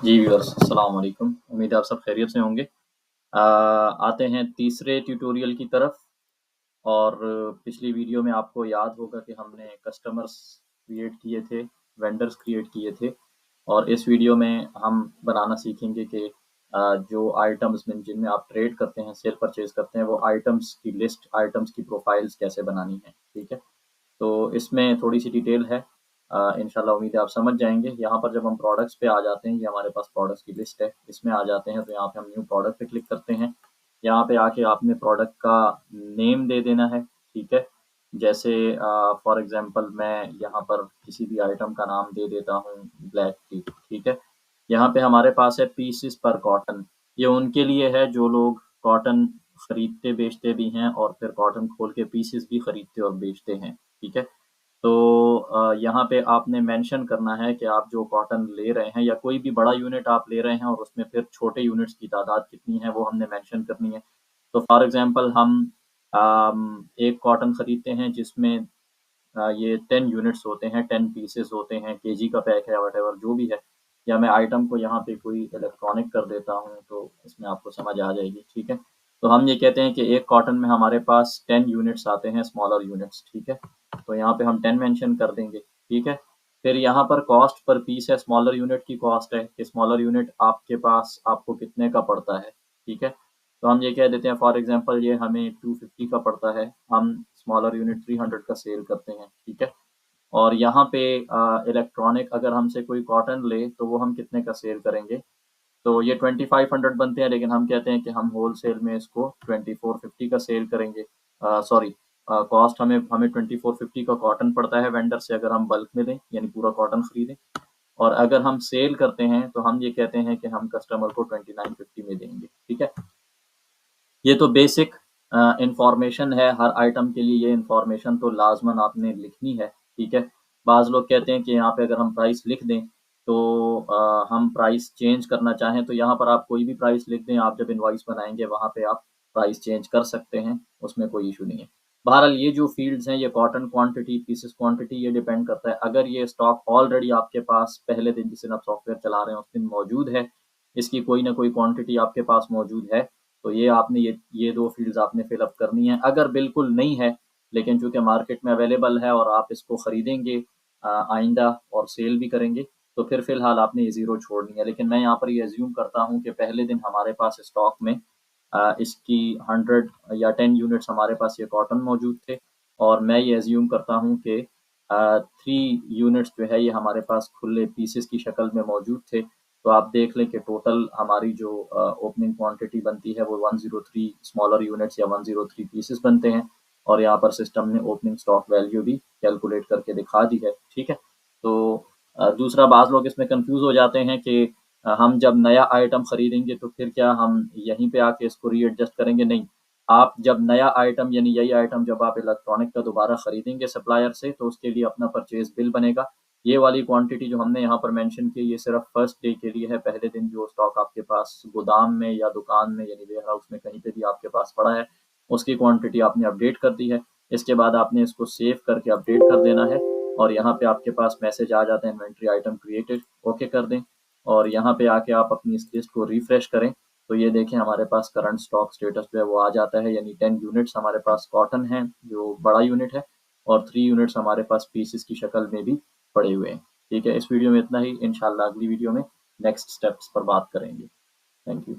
जी viewers अस्सलाम वालेकुम। उम्मीद है आप सब खैरियत से होंगे। आते हैं तीसरे ट्यूटोरियल की तरफ। और पिछली वीडियो में आपको याद होगा कि हमने कस्टमर्स क्रिएट किए थे, वेंडर्स क्रिएट किए थे। और इस वीडियो में हम बनाना सीखेंगे कि जो आइटम्स में जिनमें आप ट्रेड करते हैं, सेल परचेज़ करते हैं, वो आइटम्स की लिस्ट, आइटम्स की प्रोफाइल्स कैसे बनानी है, ठीक है? तो इसमें थोड़ी-सी डिटेल है। इंशाल्लाह उम्मीद है आप समझ जाएँगे। यहाँ पर जब हम प्रोडक्ट्स पे आ जाते हैं, ये हमारे पास प्रोडक्ट्स की लिस्ट है, इसमें आ जाते हैं तो यहाँ पे हम न्यू प्रोडक्ट पे क्लिक करते हैं। यहाँ पे आके आपने प्रोडक्ट का नेम दे देना है, ठीक है? जैसे फॉर एग्ज़ाम्पल मैं यहाँ पर किसी भी आइटम का नाम दे देता हूँ ब्लैक टी, ठीक है? यहाँ पे हमारे पास है पीसेस पर कॉटन। ये उनके लिए है जो लोग कॉटन खरीदते बेचते भी हैं और फिर कॉटन खोल के पीसेस भी खरीदते और बेचते हैं, ठीक है? तो यहाँ पे आपने मेंशन करना है कि आप जो कॉटन ले रहे हैं या कोई भी बड़ा यूनिट आप ले रहे हैं और उसमें फिर छोटे यूनिट्स की तादाद कितनी है वो हमने मेंशन करनी है। तो फॉर एग्ज़ाम्पल हम एक कॉटन खरीदते हैं जिसमें ये 10 यूनिट्स होते हैं, 10 पीसेस होते हैं, केजी का पैक है व्हाटएवर जो भी है। या मैं आइटम को यहाँ पे कोई इलेक्ट्रॉनिक कर देता हूँ तो इसमें आपको समझ आ जाएगी, ठीक है? तो हम ये कहते हैं कि एक कॉटन में हमारे पास 10 यूनिट्स आते हैं, स्मॉलर यूनिट्स, ठीक है? तो यहाँ पे हम 10 मेंशन कर देंगे, ठीक है? फिर यहाँ पर कॉस्ट पर पीस है, स्मॉलर यूनिट की कॉस्ट है कि स्मॉलर यूनिट आपके पास आपको कितने का पड़ता है, ठीक है? तो हम ये कह देते हैं फॉर एग्ज़ाम्पल ये हमें 250 का पड़ता है, हम स्मॉलर यूनिट 300 का सेल करते हैं, ठीक है? और यहाँ पे इलेक्ट्रॉनिक अगर हमसे कोई कॉटन ले तो वो हम कितने का सेल करेंगे? तो ये 2500 बनते हैं लेकिन हम कहते हैं कि हम होलसेल में इसको 2450 का सेल करेंगे। सॉरी, कॉस्ट हमें 2450 का कॉटन पड़ता है वेंडर से अगर हम बल्क में लें यानी पूरा कॉटन खरीदें। और अगर हम सेल करते हैं तो हम ये कहते हैं कि हम कस्टमर को 2950 में देंगे, ठीक है? ये तो बेसिक इन्फॉर्मेशन है, हर आइटम के लिए ये इन्फॉर्मेशन तो लाज़मन आपने लिखनी है, ठीक है? बाज़ लोग कहते हैं कि यहाँ पे अगर हम प्राइस लिख दें तो हम प्राइस चेंज करना चाहें तो यहाँ पर आप कोई भी प्राइस लिख दें, आप जब इनवॉइस बनाएँगे वहाँ पे आप प्राइस चेंज कर सकते हैं, उसमें कोई इश्यू नहीं है। बहरहाल ये जो फ़ील्ड्स हैं, ये कॉटन क्वांटिटी, पीसेस क्वांटिटी ये डिपेंड करता है। अगर ये स्टॉक ऑलरेडी आपके पास पहले दिन जिस दिन आप सॉफ्टवेयर चला रहे हैं, उस दिन मौजूद है, इसकी कोई ना कोई क्वांटिटी आपके पास मौजूद है, तो ये आपने ये 2 फ़ील्ड्स आपने फ़िल अप करनी है। अगर बिल्कुल नहीं है, लेकिन चूँकि मार्केट में अवेलेबल है और आप इसको खरीदेंगे आइंदा और सेल भी करेंगे, तो फिर फ़िलहाल आपने ये ज़ीरो छोड़नी है। लेकिन मैं यहाँ पर ये अज़्यूम करता हूँ कि पहले दिन हमारे पास स्टॉक में इसकी 100 या 10 यूनिट्स हमारे पास ये कॉटन मौजूद थे और मैं ये अज़्यूम करता हूँ कि 3 यूनिट्स जो है ये हमारे पास खुले पीसेस की शक्ल में मौजूद थे। तो आप देख लें कि टोटल हमारी जो ओपनिंग क्वांटिटी बनती है वो 103 स्मॉलर यूनिट्स या 103 पीसेस बनते हैं और यहाँ पर सिस्टम ने ओपनिंग स्टॉक वैल्यू भी कैलकुलेट करके दिखा दी है, ठीक है? तो दूसरा बाज़ लोग इसमें कन्फ्यूज़ हो जाते हैं कि हम जब नया आइटम खरीदेंगे तो फिर क्या हम यहीं पे आके इसको रीएडजस्ट करेंगे? नहीं, आप जब नया आइटम यानी यही आइटम जब आप इलेक्ट्रॉनिक का दोबारा खरीदेंगे सप्लायर से तो उसके लिए अपना परचेज़ बिल बनेगा। ये वाली क्वांटिटी जो हमने यहाँ पर मेंशन की ये सिर्फ़ फर्स्ट डे के लिए है, पहले दिन जो स्टॉक आपके पास गोदाम में या दुकान में यानी वेयरहाउस में कहीं पे भी आपके पास पड़ा है, उसकी क्वांटिटी आपने अपडेट कर दी है। इसके बाद आपने इसको सेव करके अपडेट कर देना है और यहाँ पे आपके पास मैसेज आ जाता है इन्वेंटरी आइटम क्रिएटेड, ओके कर दें और यहाँ पे आके आप अपनी इस लिस्ट को रिफ्रेश करें, तो ये देखें हमारे पास करंट स्टॉक स्टेटस जो है वो आ जाता है यानी 10 यूनिट्स हमारे पास कॉटन है, जो बड़ा यूनिट है और 3 यूनिट्स हमारे पास पीसेस की शक्ल में भी पड़े हुए हैं। ठीक है, इस वीडियो में इतना ही, इंशाल्लाह अगली वीडियो में नेक्स्ट स्टेप्स पर बात करेंगे। Thank you.